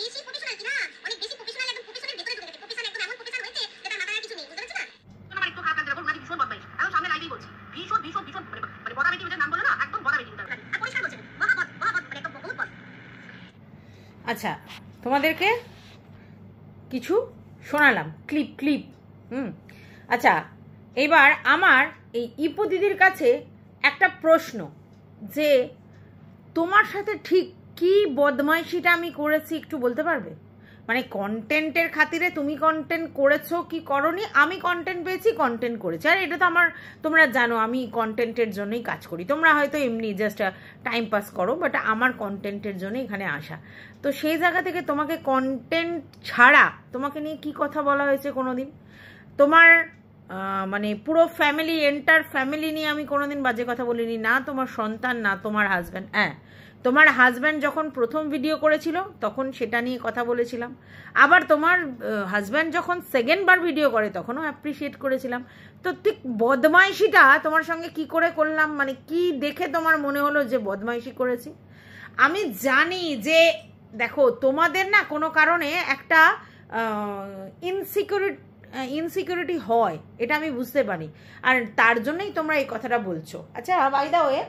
বেশি প্রফেশনাল কি না, অনেক বেশি প্রফেশনাল, একদম প্রফেশনের ভিতরে ঢুকে গেছে। প্রফেশন একদম এমন প্রফেশন হয়েছে যেটা মাথায় কিছু নেই, বুঝতে পারছো না? তোমার একটু খারাপ লাগছে, উনাকে ভীষণ বদমাইশ। এখন সামনে লাইভেই বলছি, ভীষণ ভীষণ ভীষণ মানে বদা বেটি, নাম বলে না, একদম বদা বেটি। আর পরিষ্কার বলছে মহাবদ মহাবদ, মানে একদম বহুত বদ। আচ্ছা, তোমাদেরকে কিছু শোনালাম ক্লিপ। আচ্ছা, এবার আমার এই ইপু দিদির কাছে একটা প্রশ্ন, যে তোমার সাথে ঠিক কি বদমাইশিটা আমি করেছি একটু বলতে পারবে? মানে কন্টেন্টের খাতিরে তুমি কন্টেন্ট করেছো কি করনি, আমি কন্টেন্ট পেয়েছি, কন্টেন্ট করেছি। আর এটা তো আমার, তোমরা জানো আমি কন্টেন্টের জন্যই কাজ করি। তোমরা হয়তো এমনি জাস্ট টাইম পাস করো, বাট আমার কন্টেন্টের জন্য এখানে আসা। তো সেই জায়গা থেকে তোমাকে কন্টেন্ট ছাড়া তোমাকে নিয়ে কি কথা বলা হয়েছে কোনোদিন? তোমার মানে পুরো ফ্যামিলি, এন্টার ফ্যামিলি নিয়ে আমি কোনোদিন বাজে কথা বলিনি, না তোমার সন্তান, না তোমার হাজব্যান্ড। হ্যাঁ, তোমার হাজব্যান্ড যখন প্রথম ভিডিও করেছিল তখন সেটা নিয়ে কথা বলেছিলাম। আবার তোমার হাজব্যান্ড যখন সেকেন্ড বার ভিডিও করে তখনও অ্যাপ্রিসিয়েট করেছিলাম। তো ঠিক বদমাইশিটা তোমার সঙ্গে কি করে করলাম, মানে কি দেখে তোমার মনে হলো যে বদমাইশি করেছি? আমি জানি যে দেখো, তোমাদের না কোনো কারণে একটা ইনসিকিউরিটি হয়, এটা আমি বুঝতে পারি, আর তার জন্যই তোমরা এই কথাটা বলছো। আচ্ছা, বাই দা ওয়ে,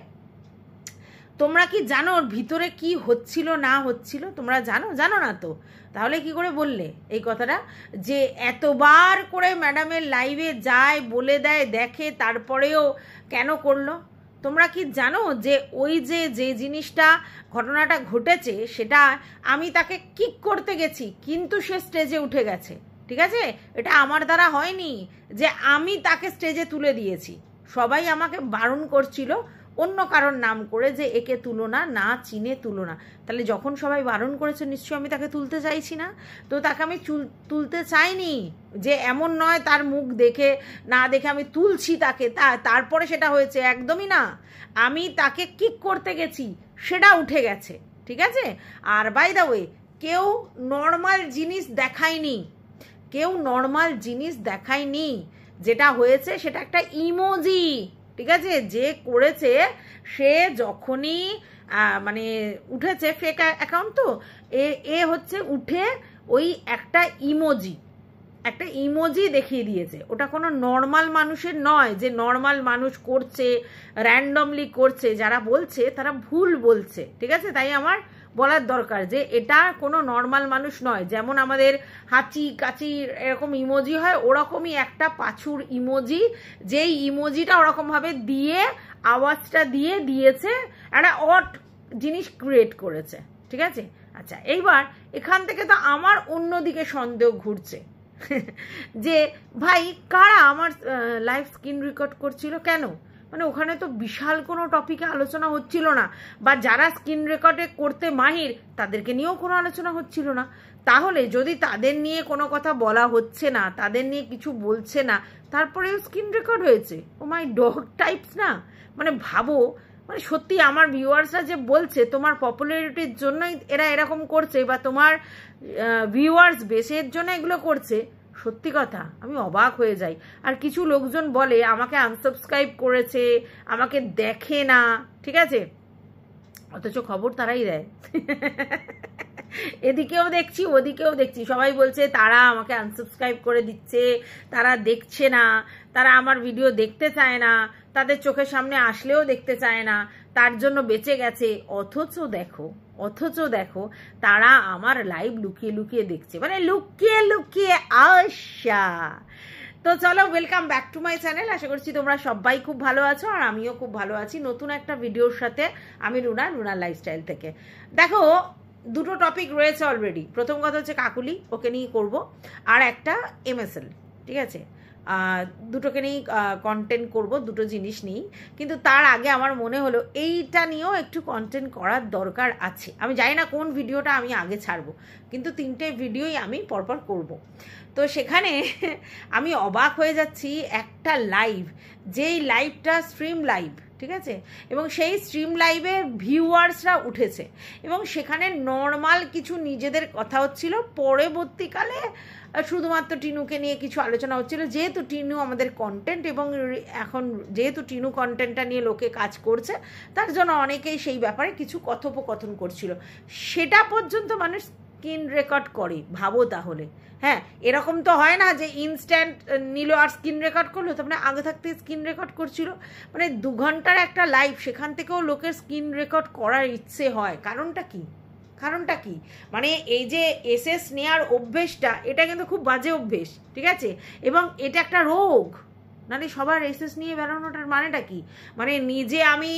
তোমরা কি জানো ওর ভিতরে কি হচ্ছিল না হচ্ছিল? তোমরা জানো না তো তাহলে কি করে বললে এই কথাটা, যে এতবার করে ম্যাডামের লাইভে যায়, বলে দেয়, দেখে, তারপরেও কেন করলো? তোমরা কি জানো যে ওই যে জিনিসটা, ঘটনাটা ঘটেছে, সেটা আমি তাকে কিক করতে গেছি, কিন্তু সে স্টেজে উঠে গেছে। ঠিক আছে, এটা আমার দ্বারা হয়নি যে আমি তাকে স্টেজে তুলে দিয়েছি। সবাই আমাকে বারণ করছিল অন্য কারোর নাম করে, যে একে তুলো না, না চিনে তুলো না। তাহলে যখন সবাই বারণ করেছে, নিশ্চয়ই আমি তাকে তুলতে চাইছি না। তো তাকে আমি তুলতে চাইনি, যে এমন নয় তার মুখ দেখে না দেখে আমি তুলছি তাকে, তারপরে সেটা হয়েছে, একদমই না। আমি তাকে কিক করতে গেছি, সেটা উঠে গেছে। ঠিক আছে, আর বাই দ্য ওয়ে, কেউ নর্মাল জিনিস দেখায়নি, যেটা হয়েছে সেটা একটা ইমোজি। ঠিক আছে, যে করেছে সে যখনই মানে উঠেছে, ফেক অ্যাকাউন্ট তো এ হচ্ছে, উঠে ওই একটা ইমোজি দেখিয়ে দিয়েছে। ওটা কোনো নর্মাল মানুষের নয়, যে নর্মাল মানুষ করছে, র্যান্ডমলি করছে। যারা বলছে তারা ভুল বলছে। ঠিক আছে, তাই আমার বলার দরকার যে এটা কোনো নর্মাল মানুষ নয়। যেমন আমাদের হাঁচি কাচি এরকম ইমোজি হয়, ওরকমই একটা পাছুর ইমোজি, যেই ইমোজিটা ওরকমভাবে দিয়ে আওয়াজটা দিয়েছে, একটা অড জিনিস ক্রিয়েট করেছে। ঠিক আছে, আচ্ছা, এইবার এখান থেকে তো আমার অন্যদিকে সন্দেহ ঘুরছে যে ভাই, কারা আমার লাইভ স্ক্রিন রেকর্ড করছিল, কেন? মানে ওখানে তো বিশাল কোনো টপিকে আলোচনা হচ্ছিল না, বা যারা স্ক্রিন রেকর্ডে করতে মাহির তাদেরকে নিয়েও কোনো আলোচনা হচ্ছিল না। তাহলে যদি তাদের নিয়ে কোনো কথা বলা হচ্ছে না, তাদের নিয়ে কিছু বলছে না, তারপরেও স্ক্রিন রেকর্ড হয়েছে, ও মাই ডগ টাইপস না? মানে ভাবো, মানে সত্যি আমার ভিউয়ার্সরা যে বলছে তোমার পপুলারিটির জন্যই এরা এরকম করছে, বা তোমার ভিউয়ার্স বেসের জন্য এগুলো করছে, সত্যি কথা আমি অবাক হয়ে যাই। আর কিছু লোকজন বলে আমাকে আনসাবস্ক্রাইব করেছে, আমাকে দেখে না। ঠিক আছে, অথচ খবর তারাই দেয়। এদিকেও দেখছি, ওদিকেও দেখছি, সবাই বলছে তারা আমাকে আনসাবস্ক্রাইব করে দিচ্ছে, তারা দেখছে না, তারা আমার ভিডিও দেখতে চায় না, তাদের চোখের সামনে আসলেও দেখতে চায় না, তার জন্য বেঁচে গেছে। অথচ দেখো তারা আমার লাইভ লুকিয়ে দেখছে, মানে লুকিয়ে আসা। তো চলো, welcome back to my channel. আশা করছি তোমরা সবাই খুব ভালো আছো, আর আমিও খুব ভালো আছি নতুন একটা ভিডিওর সাথে। আমি রুনা লাইফস্টাইল থেকে। দেখো, দুটো টপিক রয়েছে অলরেডি। প্রথম কথা হচ্ছে কাকুলি, ওকে নিয়ে করবো, আর একটা MSL। ঠিক আছে, দুটোকে নিয়েই কন্টেন্ট করব, দুটো জিনিস নিয়েই। কিন্তু তার আগে আমার মনে হলো এইটা নিয়েও একটু কন্টেন্ট করার দরকার আছে। আমি জানি না কোন ভিডিওটা আমি আগে ছাড়বো, কিন্তু 3টে ভিডিওই আমি পরপর করব। তো সেখানে আমি অবাক হয়ে যাচ্ছি, একটা লাইভ, যেই লাইভটা স্ট্রিম লাইভ, ঠিক আছে, এবং সেই স্ট্রিম লাইভে ভিউয়ার্সরা উঠেছে, এবং সেখানে নর্মাল কিছু নিজেদের কথা হচ্ছিল, পরবর্তীকালে শুধুমাত্র টিনুকে নিয়ে কিছু আলোচনা হচ্ছিল। যেহেতু টিনু আমাদের কন্টেন্ট, এবং এখন যেহেতু টিনু কন্টেন্টটা নিয়ে লোকে কাজ করছে, তার জন্য অনেকেই সেই ব্যাপারে কিছু কথোপকথন করছিল। সেটা পর্যন্ত মানুষ স্ক্রিন রেকর্ড করে, ভাবো তাহলে। হ্যাঁ, এরকম তো হয় না যে ইনস্ট্যান্ট নিল আর স্ক্রিন রেকর্ড করলো, তার মানে আগে থাকতে স্ক্রিন রেকর্ড করছিল। মানে 2 ঘন্টার একটা লাইভ, সেখান থেকেও লোকের স্ক্রিন রেকর্ড করার ইচ্ছে হয়। কারণটা কি? কারণটা কি? মানে এই যে এসএস নেওয়ার অভ্যেসটা, এটা কিন্তু খুব বাজে অভ্যেস, ঠিক আছে? এবং এটা একটা রোগ। মানে সবার এসএস নিয়ে বেরোনোটার মানেটা কি? মানে নিজে আমি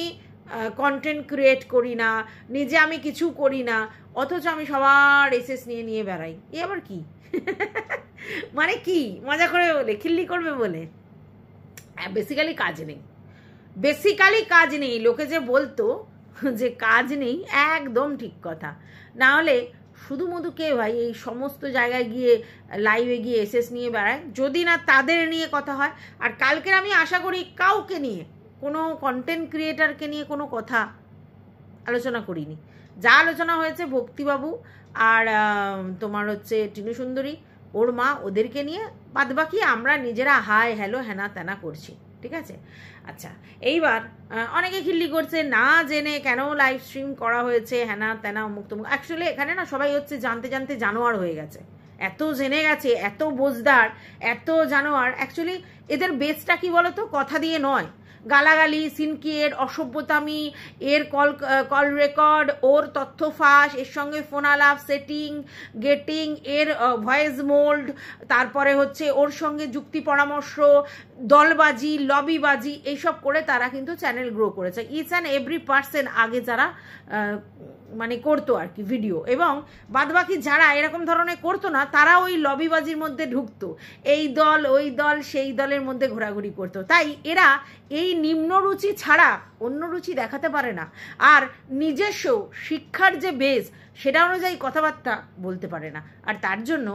কন্টেন্ট ক্রিয়েট করি না, নিজে আমি কিছু করি না, অথচ আমি সবার এসএস নিয়ে নিয়ে বেড়াই। এ আবার কি? মানে কি মজা করে বলে, খিল্লি করবে বলে? বেসিক্যালি কাজ নেই, বেসিক্যালি কাজ নেই। লোকে যে বলতো যে কাজ নেই, একদম ঠিক কথা। না হলে শুধু মধু কে ভাই এই সমস্ত জায়গায় গিয়ে লাইভে গিয়ে এসএস নিয়ে বেড়ায়, যদি না তাদের নিয়ে কথা হয়। আর কালকের আমি আশা করি কাউকে নিয়ে, কোনো কন্টেন্ট ক্রিয়েটারকে নিয়ে কোনো কথা আলোচনা করিনি। যা আলোচনা হয়েছে ভক্তিবাবু আর তোমার হচ্ছে টিনু সুন্দরী, ওর মা, ওদেরকে নিয়ে। বাদবাকি আমরা নিজেরা হাই হ্যালো হেনা তেনা করছি, ঠিক আছে? আচ্ছা, এইবার অনেকে খিল্লি করছে না জেনে কেন লাইভ স্ট্রিম করা হয়েছে, হেনা তেনা অমুক তমুক। অ্যাকচুয়ালি এখানে না সবাই হচ্ছে জানতে জানতে জানোয়ার হয়ে গেছে, এত জেনে গেছে, এত বোঝদার, এত জানোয়ার। অ্যাকচুয়ালি এদের বেসটা কি বলতো? কথা দিয়ে নয়, গালাগালি, সিনকেট, অসভ্যতামি, এর কল রেকর্ড, ওর তথ্য ফাঁস, এর সঙ্গে ফোন আলাপ, সেটিং গেটিং, এর ভয়েস মোল্ড, তারপরে হচ্ছে ওর সঙ্গে যুক্তি পরামর্শ, দলবাজি, লবিবাজি, এইসব করে তারা কিন্তু চ্যানেল গ্রো করেছে। ইচ অ্যান্ড এভরি পার্সন আগে যারা মানে করতো আর কি ভিডিও, এবং বাদবাকি যারা এরকম ধরনের করতো না, তারা ওই লবিবাজির মধ্যে ঢুকতো, এই দল ওই দল সেই দলের মধ্যে ঘোরাঘুরি করতো। তাই এরা এই নিম্ন রুচি ছাড়া অন্য রুচি দেখাতে পারে না, আর নিজস্ব শিক্ষার যে বেস সেটা অনুযায়ী কথাবার্তা বলতে পারে না। আর তার জন্য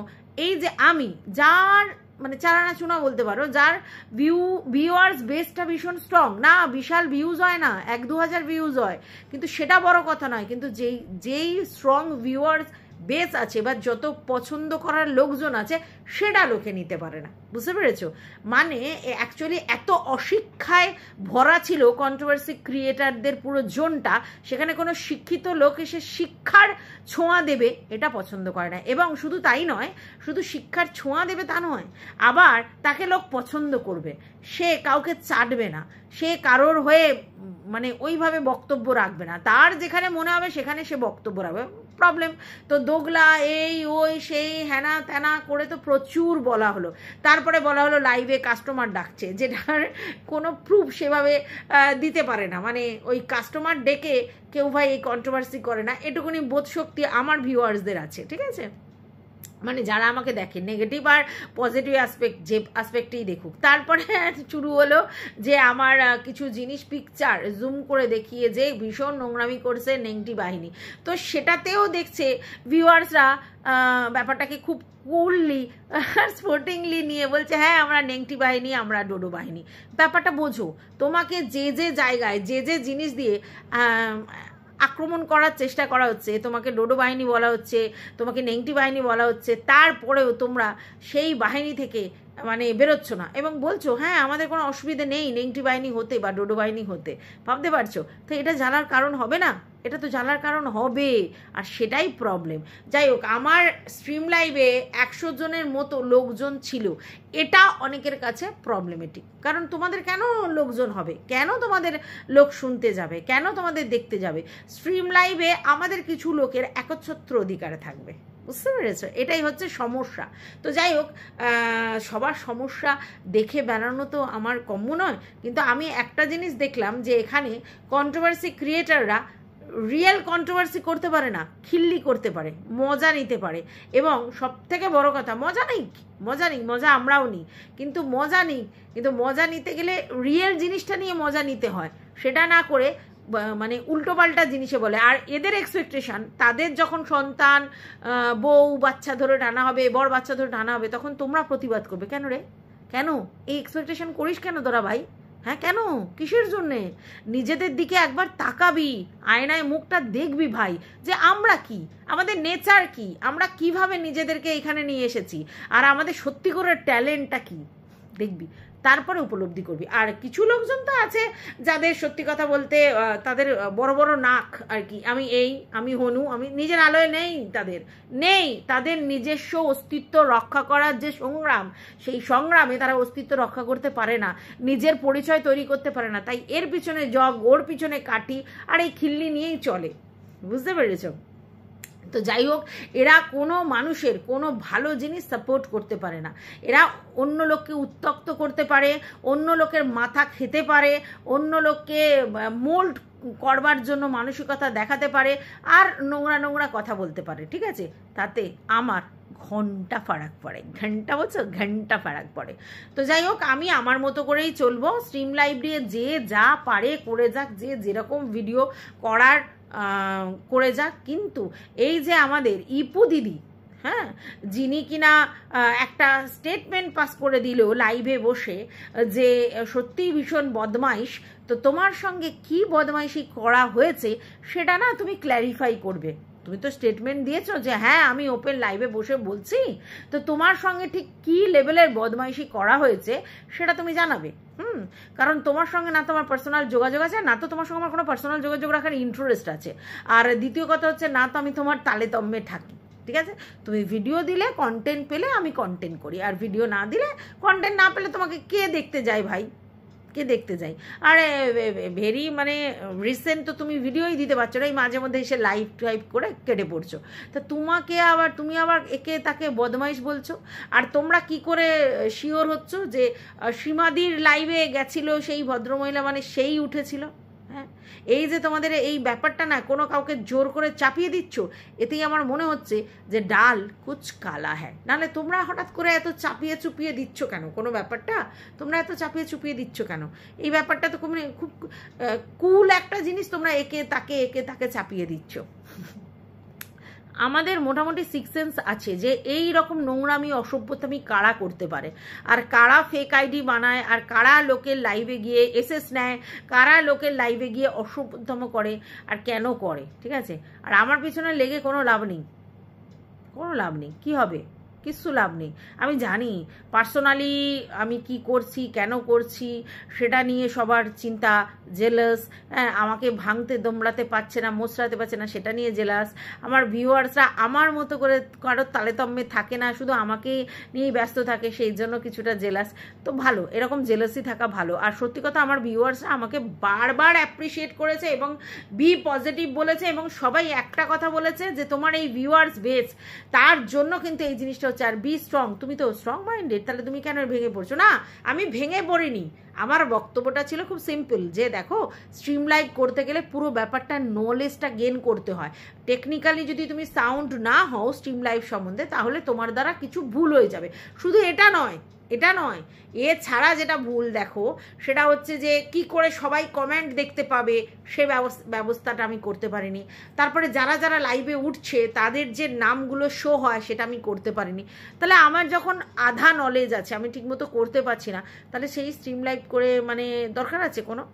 এই যে আমি, যার মানে চারানা চুনা বলতে পারো, যার ভিউয়ার্স বেসটা ভীষণ স্ট্রং, না বিশাল ভিউজ হয় না, 1-2 হাজার ভিউজ হয়, কিন্তু সেটা বড় কথা নয়। কিন্তু যেই স্ট্রং ভিউয়ার্স বেস আছে বা যত পছন্দ করার লোকজন আছে, সেটা লোকে নিতে পারে না। বুঝতে পেরেছো? মানে অ্যাকচুয়ালি এত অশিক্ষায় ভরা ছিল কন্ট্রোভার্সি ক্রিয়েটারদের পুরো জোনটা, সেখানে কোনো শিক্ষিত লোক এসে শিক্ষার ছোঁয়া দেবে এটা পছন্দ করে না। এবং শুধু তাই নয়, শুধু শিক্ষার ছোঁয়া দেবে তা নয়, আবার তাকে লোক পছন্দ করবে, সে কাউকে চাটবে না, সে কারোর হয়ে মানে ওইভাবে বক্তব্য রাখবে না, তার যেখানে মনে হবে সেখানে সে বক্তব্য রাখবে। প্রবলেম তো দোগলা, এই ওই সেই হেনা তেনা করে তো প্রচুর বলা হলো। তারপরে বলা হলো লাইভে কাস্টমার ডাকছে, যেটার কোনো প্রুফ সেভাবে দিতে পারে না। মানে ওই কাস্টমার ডেকে কেউ ভাই এই কন্ট্রোভার্সি করে না, এটুকুনি বোধ শক্তি আমার ভিউয়ার্সদের আছে, ঠিক আছে? মানে যারা আমাকে দেখে, নেগেটিভ আর পজিটিভ অ্যাসপেক্ট, যে অ্যাসপেক্টেই দেখুক। তারপরে শুরু হলো যে আমার কিছু জিনিস পিকচার জুম করে দেখিয়ে যে ভীষণ নোংরামি করছে নেংটি বাহিনী, তো সেটাতেও দেখছে ভিউয়ার্সরা ব্যাপারটাকে খুব কুললি স্পোর্টিংলি নিয়ে বলছে হ্যাঁ আমরা নেংটি বাহিনী, আমরা ডোডো বাহিনী। ব্যাপারটা বোঝো, তোমাকে যে যে জায়গায় যে যে জিনিস দিয়ে আক্রমণ করার চেষ্টা করা হচ্ছে, তোমাকে ডোডো বাহিনী বলা হচ্ছে, তোমাকে নেংটি বাহিনী বলা হচ্ছে, তারপরেও তোমরা সেই বাহিনী থেকে মানে বেরোচ্ছ না এবং বলছো হ্যাঁ আমাদের কোনো অসুবিধা নেই নেংটি বাহিনী হতে বা ডোডো বাহিনী হতে। ভাবতে পারছো তো? এটা জানার কারণ হবে না? এটা তো জানার কারণ হবে, আর সেটাই প্রবলেম। যাই হোক, আমার স্ট্রিম লাইভে 100 জনের মতো লোকজন ছিল, এটা অনেকের কাছে প্রবলেমেটিক। কারণ তোমাদের কেন লোকজন হবে, কেন তোমাদের লোক শুনতে যাবে, কেন তোমাদের দেখতে যাবে? স্ট্রিম লাইভে আমাদের কিছু লোকের একচ্ছত্র অধিকার থাকবে, বুঝতে পেরেছো? এটাই হচ্ছে সমস্যা। তো যাই হোক, সবার সমস্যা দেখে বেড়ানো তো আমার কম্য নয়, কিন্তু আমি একটা জিনিস দেখলাম যে এখানে কন্ট্রোভার্সি ক্রিয়েটাররা রিয়েল কন্ট্রোভার্সি করতে পারে না, খিল্লি করতে পারে, মজা নিতে পারে। এবং সব থেকে বড় কথা, মজা নেই, মজা আমরাও নিই, কিন্তু মজা নিতে গেলে রিয়েল জিনিসটা নিয়ে মজা নিতে হয়, সেটা না করে মানে উল্টোপাল্টা জিনিসে বলে। আর এদের এক্সপেকটেশন, তাদের যখন সন্তান বউ বাচ্চা ধরে টানা হবে, বর বাচ্চা ধরে টানা হবে, তখন তোমরা প্রতিবাদ করবে। কেন রে, কেন এই এক্সপেকটেশন করিস কেন তোরা ভাই? হ্যাঁ কেন, কিসের জন্যে? নিজেদের দিকে একবার তাকাবি, আয়নায় মুখটা দেখবি ভাই, যে আমরা কি, আমাদের নেচার কি, আমরা কিভাবে নিজেদেরকে এখানে নিয়ে এসেছি, আর আমাদের সত্যি করে ট্যালেন্টটা কি দেখবি। তারপরে উপলব্ধি করবি। আর কিছু লোকজন তো আছে যাদের সত্যি কথা বলতে তাদের বড় বড় নাক আর কি, আমি হনু, আমি নিজের আলোয় তাদের নিজস্ব অস্তিত্ব রক্ষা করার যে সংগ্রাম, সেই সংগ্রামে তারা অস্তিত্ব রক্ষা করতে পারে না, নিজের পরিচয় তৈরি করতে পারে না, তাই এর পিছনে জগ, ওর পিছনে কাঠি, আর এই খিল্লি নিয়েই চলে। বুঝতে পেরেছ? তো যাই হোক, এরা কোনো মানুষের কোনো ভালো জিনিস সাপোর্ট করতে পারে না। এরা অন্য লোককে উত্তক্ত করতে পারে, অন্য লোকের মাথা খেতে পারে, অন্য লোককে মোল্ড করবার জন্য মানসিকতা দেখাতে পারে, আর নোংরা নোংরা কথা বলতে পারে। ঠিক আছে, তাতে আমার ঘন্টা ফারাক পড়ে, ঘন্টা বলছো, ঘন্টা ফারাক পড়ে। তো যাই হোক, আমি আমার মতো করেই চলবো। স্ট্রিম লাইভ দিয়ে যে যা পারে করে যাক, যে যেরকম ভিডিও করার করে যাক। কিন্তু এই যে আমাদের ইপু দিদি, হ্যাঁ, যিনি কিনা একটা স্টেটমেন্ট পাস করে দিল লাইভে বসে যে সত্যিই ভীষণ বদমাইশ, তো তোমার সঙ্গে কি বদমাইশি করা হয়েছে সেটা না তুমি ক্ল্যারিফাই করবে। তুমি তো স্টেটমেন্ট দিয়েছো যে হ্যাঁ আমি ওপেন লাইভে বসে বলছি, তো তোমার সঙ্গে ঠিক কি লেভেলের বদমাইশি করা হয়েছে সেটা তুমি জানাবে। কারণ তোমার সঙ্গে না তোমার পার্সোনাল যোগাযোগ আছে, না তো তোমার সঙ্গে আমার কোনো পার্সোনাল যোগাযোগ রাখার ইন্টারেস্ট আছে, আর দ্বিতীয় কথা হচ্ছে না তো আমি তোমার তালে তম্মে থাকি। ঠিক আছে, তুমি ভিডিও দিলে, কন্টেন্ট পেলে আমি কন্টেন্ট করি, আর ভিডিও না দিলে, কন্টেন্ট না পেলে তোমাকে কে দেখতে যায় ভাই, কে দেখতে যাই? আরে ভেরি মানে রিসেন্ট তো তুমি ভিডিওই দিতে পারছো না, এই মাঝে মধ্যে এসে লাইভ টাইপ করে কেটে পড়ছো। তা তুমি আবার একে তাকে বদমাইশ বলছো। আর তোমরা কি করে শিওর হচ্ছ যে সীমাদির লাইভে গেছিল সেই ভদ্রমহিলা, মানে সেই উঠেছিল? হ্যাঁ, এই যে তোমাদের এই ব্যাপারটা না কোনো কাউকে জোর করে চাপিয়ে দিচ্ছ, এতেই আমার মনে হচ্ছে যে ডাল কুচ কালা হ্যাঁ। নাহলে তোমরা হঠাৎ করে এত চাপিয়ে চুপিয়ে দিচ্ছ কেন কোনো ব্যাপারটা? তোমরা এত চাপিয়ে চুপিয়ে দিচ্ছ কেন? এই ব্যাপারটা তো খুব কুল একটা জিনিস, তোমরা একে তাকে চাপিয়ে দিচ্ছ। আমাদের মোটামুটি সিক্স সেন্স আছে যে এই রকম নোংরামি অসভ্যতামি কারা করতে পারে, আর কারা ফেক আইডি বানায়, আর কারা লোকের লাইভে গিয়ে এসএস নেয়, কারা লোকের লাইভে গিয়ে অসভ্যতম করে, আর কেন করে। ঠিক আছে, আর আমার পিছনে লেগে কোনো লাভ নেই, কি হবে? কিচ্ছু লাভ নেই। আমি জানি পার্সোনালি আমি কি করছি, কেন করছি সেটা নিয়ে সবার চিন্তা, জেলাস, হ্যাঁ, আমাকে ভাঙতে দমড়াতে পারছে না, মোচড়াতে পারছে না, সেটা নিয়ে জেলাস। আমার ভিউয়ার্সরা আমার মতো করে কারোর তালে তম্মে থাকে না, শুধু আমাকে নিয়েই ব্যস্ত থাকে, সেই জন্য কিছুটা জেলাস। তো ভালো, এরকম জেলাসি থাকা ভালো। আর সত্যি কথা, আমার ভিউয়ার্সরা আমাকে বারবার অ্যাপ্রিসিয়েট করেছে এবং বি পজিটিভ বলেছে, এবং সবাই একটা কথা বলেছে যে তোমার এই ভিউয়ার্স বেস, তার জন্য কিন্তু এই জিনিসটা হচ্ছে। আর বি স্ট্রং, তুমি তো স্ট্রং মাইন্ডেড, তাহলে তুমি কেন ভেঙে পড়ছো? না, আমি ভেঙে পড়িনি। আমার বক্তব্যটা ছিল খুব সিম্পল, যে দেখো স্ট্রিম লাইভ করতে গেলে পুরো ব্যাপারটা নলেজটা গেইন করতে হয়। টেকনিক্যালি যদি তুমি সাউন্ড না হও স্ট্রিম লাইভ সম্বন্ধে, তাহলে তোমার দ্বারা কিছু ভুল হয়ে যাবে। শুধু এটা নয়, এছাড়া যেটা ভুল দেখো সেটা হচ্ছে যে কি করে সবাই কমেন্ট দেখতে পাবে সে ব্যবস্থাটা আমি করতে পারিনি। তারপরে যারা লাইভে উঠছে তাদের যে নামগুলো শো হয় সেটা আমি করতে পারিনি। তাহলে আমার যখন আধা নলেজ আছে, আমি ঠিকমতো করতে পারছি না, তাহলে সেই স্ট্রিম লাইভ করে মানে দরকার আছে? কোনো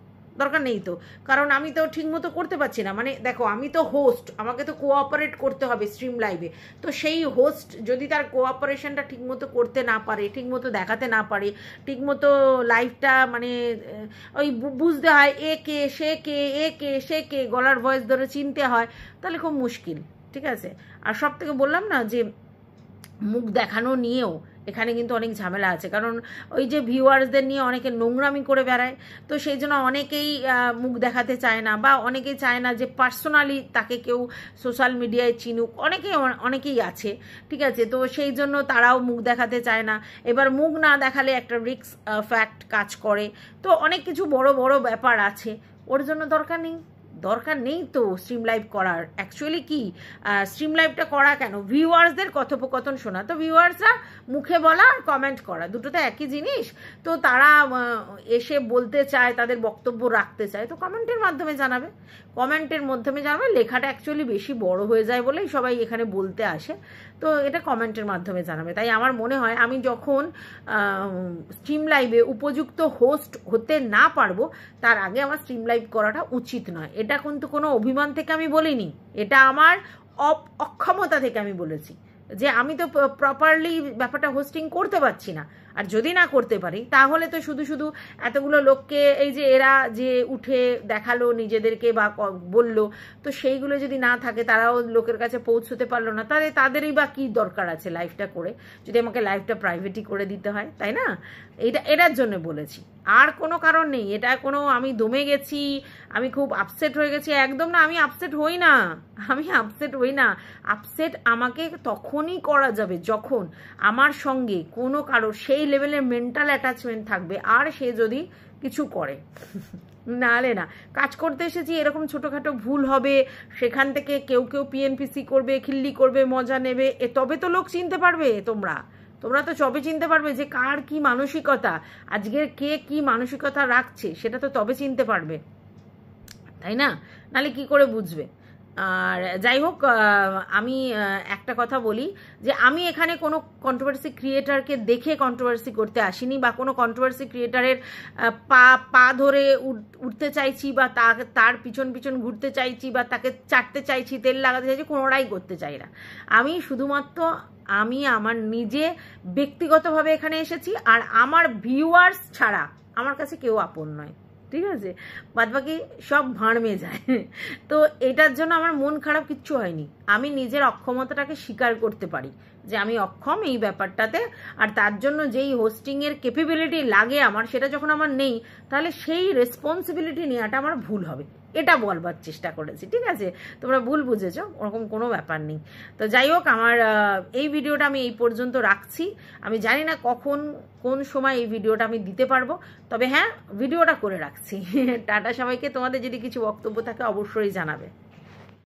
দরকার নেই তো, কারণ আমি তো ঠিকমতো করতে পারছি না। মানে দেখো, আমি তো হোস্ট, আমাকে তো কোঅপারেট করতে হবে স্ট্রিম লাইভে। তো সেই হোস্ট যদি তার কোঅপারেশনটা ঠিকমতো করতে না পারে, ঠিকমতো দেখাতে না পারে, ঠিকমতো লাইভটা মানে ওই বুঝতে হয় এ কে সে কে গলার ভয়েস ধরে চিনতে হয়, তাহলে খুব মুশকিল। ঠিক আছে, আর সব থেকে বললাম না যে মুখ দেখানো নিয়েও এখানে কিন্তু অনেক ঝামেলা আছে, কারণ ওই যে ভিউয়ার্সদের নিয়ে অনেকে নোংরামি করে বেড়ায়, তো সেই জন্য অনেকেই মুখ দেখাতে চায় না, বা অনেকেই চায় না যে পার্সোনালি তাকে কেউ সোশ্যাল মিডিয়ায় চিনুক, অনেকেই আছে। ঠিক আছে, তো সেই জন্য তারাও মুখ দেখাতে চায় না। এবার মুখ না দেখালে একটা রিস্ক ফ্যাক্ট কাজ করে, তো অনেক কিছু বড় বড় ব্যাপার আছে। ওর জন্য দরকার নেই তো স্ট্রিম লাইভ করার। অ্যাকচুয়ালি কি স্ট্রিম লাইভটা করা কেন? ভিউয়ার্সদের কথোপকথন শোনা। তো ভিউয়ার্সরা মুখে বলা আর কমেন্ট করা, দুটো তো একই জিনিস। তো তারা এসে বলতে চায়, তাদের বক্তব্য রাখতে চায়, তো কমেন্টের মাধ্যমে জানাবে। লেখাটা অ্যাকচুয়ালি বেশি বড় হয়ে যায় বলেই সবাই এখানে বলতে আসে, তো এটা কমেন্টের মাধ্যমে জানাবে। তাই আমার মনে হয় আমি যখন স্ট্রিম লাইভে উপযুক্ত হোস্ট হতে না পারবো, তার আগে আমার স্ট্রিম লাইভ করাটা উচিত নয়। এটা কিন্তু কোনো অভিমান থেকে আমি বলিনি, এটা আমার অক্ষমতা থেকে আমি বলেছি যে আমি তো প্রপারলি ব্যাপারটা হোস্টিং করতে পারছি না। আর যদি না করতে পারি তাহলে তো শুধু শুধু এতগুলো লোককে এই যে এরা যে উঠে দেখালো নিজেদেরকে বা বললো, তো সেইগুলো যদি না থাকে, তারাও লোকের কাছে পৌঁছতে পারলো না, তাহলে তাদেরই বা কি দরকার আছে লাইফটা করে, যদি আমাকে লাইফটা প্রাইভেটই করে দিতে হয়, তাই না? এটার জন্য বলেছি, আর কোনো কারণ নেই। এটা কোনো আমি দমে গেছি, আমি খুব আপসেট হয়ে গেছি, একদম না। আমি আপসেট হই না, আপসেট আমাকে তখনই করা যাবে যখন আমার সঙ্গে কোনো কারোর সেই লেভেলের মেন্টাল অ্যাটাচমেন্ট থাকবে, আর সে যদি কিছু করে। নাহলে না, কাজ করতে এসেছি, এরকম ছোটোখাটো ভুল হবে, সেখান থেকে কেউ পিএনপিসি করবে, খিল্লি করবে, মজা নেবে, তবে তো লোক চিনতে পারবে। তোমরা তো তবে চিনতে পারবে যে কার কি মানসিকতা, আজকের কে কি মানসিকতা রাখছে, সেটা তো তবে চিনতে পারবে, তাই না? নাহলে কি করে বুঝবে? আর যাই হোক, আমি একটা কথা বলি যে আমি এখানে কোনো কন্ট্রোভার্সি ক্রিয়েটারকে দেখে কন্ট্রোভার্সি করতে আসিনি, বা কোনো কন্ট্রোভার্সি ক্রিয়েটারের পা ধরে উঠতে চাইছি, বা তার পিছন ঘুরতে চাইছি, বা তাকে চাটতে চাইছি, তেল লাগাতে চাইছি, কোনোটাই করতে চাই না। আমি শুধুমাত্র আমার নিজে ব্যক্তিগতভাবে এখানে এসেছি, আর আমার ভিউয়ার্স ছাড়া আমার কাছে কেউ আপন নয়, ঠিক আছে? বাদবাকি সব ভাঁড়মে যায়। তো এটার জন্য আমার মন খারাপ কিচ্ছু হয়নি। আমি নিজের অক্ষমতাটাকে স্বীকার করতে পারি যে আমি অক্ষম এই ব্যাপারটাতে, আর তার জন্য যেই হোস্টিংয়ের ক্যাপাবিলিটি লাগে আমার, সেটা যখন আমার নেই, তাহলে সেই রেসপন্সিবিলিটি নেওয়াটা আমার ভুল হবে, এটা বলবার চেষ্টা করেছি, ঠিক আছে? তোমরা ভুল বুঝেছো, ওরকম কোনো ব্যাপার নেই। তো যাই হোক, আমার এই ভিডিওটা আমি এই পর্যন্ত রাখছি। আমি জানি না কোন সময় এই ভিডিওটা আমি দিতে পারবো, তবে হ্যাঁ, ভিডিওটা করে রাখছি। টাটা সবাইকে। তোমাদের যদি কিছু বক্তব্য থাকে অবশ্যই জানাবে।